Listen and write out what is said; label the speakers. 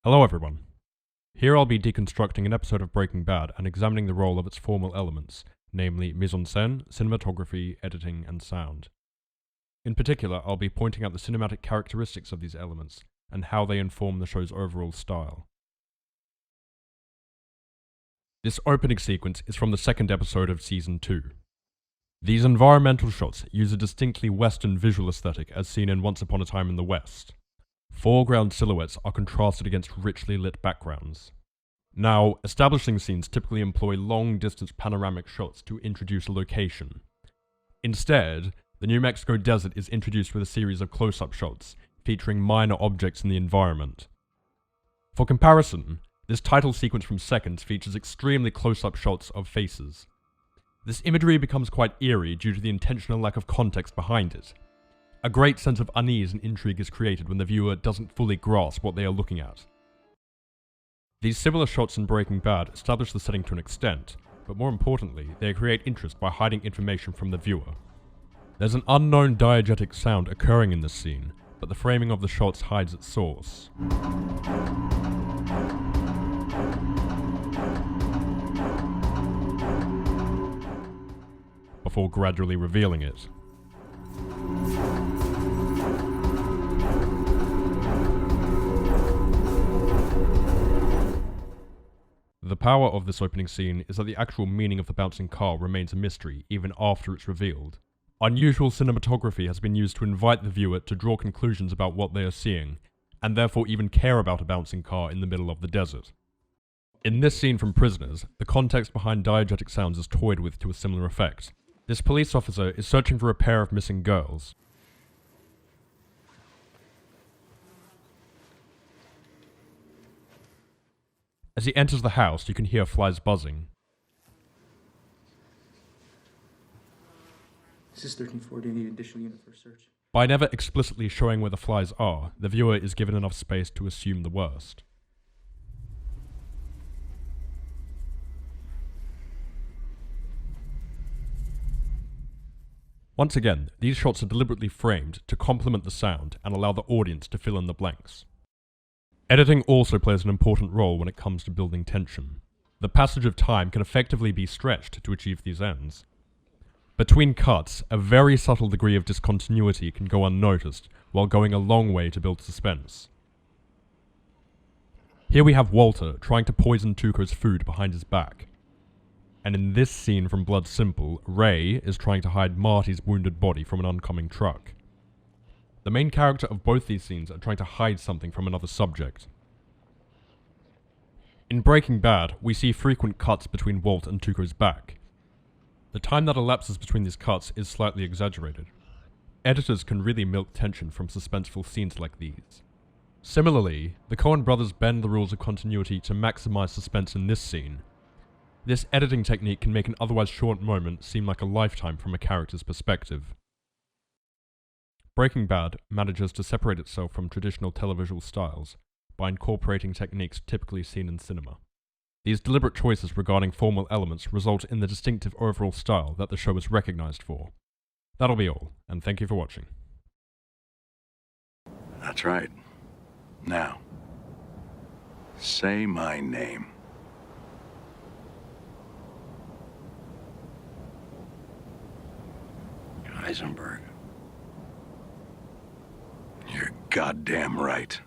Speaker 1: Hello everyone. Here I'll be deconstructing an episode of Breaking Bad and examining the role of its formal elements, namely mise-en-scène, cinematography, editing, and sound. In particular, I'll be pointing out the cinematic characteristics of these elements and how they inform the show's overall style. This opening sequence is from the second episode of Season 2. These environmental shots use a distinctly Western visual aesthetic as seen in Once Upon a Time in the West. Foreground silhouettes are contrasted against richly lit backgrounds. Now, establishing scenes typically employ long-distance panoramic shots to introduce a location. Instead, the New Mexico desert is introduced with a series of close-up shots, featuring minor objects in the environment. For comparison, this title sequence from Seconds features extremely close-up shots of faces. This imagery becomes quite eerie due to the intentional lack of context behind it. A great sense of unease and intrigue is created when the viewer doesn't fully grasp what they are looking at. These similar shots in Breaking Bad establish the setting to an extent, but more importantly, they create interest by hiding information from the viewer. There's an unknown diegetic sound occurring in this scene, but the framing of the shots hides its source. Before gradually revealing it. The power of this opening scene is that the actual meaning of the bouncing car remains a mystery even after it's revealed. Unusual cinematography has been used to invite the viewer to draw conclusions about what they are seeing, and therefore even care about a bouncing car in the middle of the desert. In this scene from Prisoners, the context behind diegetic sounds is toyed with to a similar effect. This police officer is searching for a pair of missing girls. As he enters the house, you can hear flies buzzing.
Speaker 2: This is 13-4. Do you need an additional unit for search?
Speaker 1: By never explicitly showing where the flies are, the viewer is given enough space to assume the worst. Once again, these shots are deliberately framed to complement the sound and allow the audience to fill in the blanks. Editing also plays an important role when it comes to building tension. The passage of time can effectively be stretched to achieve these ends. Between cuts, a very subtle degree of discontinuity can go unnoticed, while going a long way to build suspense. Here we have Walter trying to poison Tuco's food behind his back. And in this scene from Blood Simple, Ray is trying to hide Marty's wounded body from an oncoming truck. The main character of both these scenes are trying to hide something from another subject. In Breaking Bad, we see frequent cuts between Walt and Tuco's back. The time that elapses between these cuts is slightly exaggerated. Editors can really milk tension from suspenseful scenes like these. Similarly, the Coen brothers bend the rules of continuity to maximize suspense in this scene. This editing technique can make an otherwise short moment seem like a lifetime from a character's perspective. Breaking Bad manages to separate itself from traditional televisual styles by incorporating techniques typically seen in cinema. These deliberate choices regarding formal elements result in the distinctive overall style that the show is recognized for. That'll be all, and thank you for watching.
Speaker 3: That's right. Now, say my name.
Speaker 4: Heisenberg.
Speaker 3: You're goddamn right.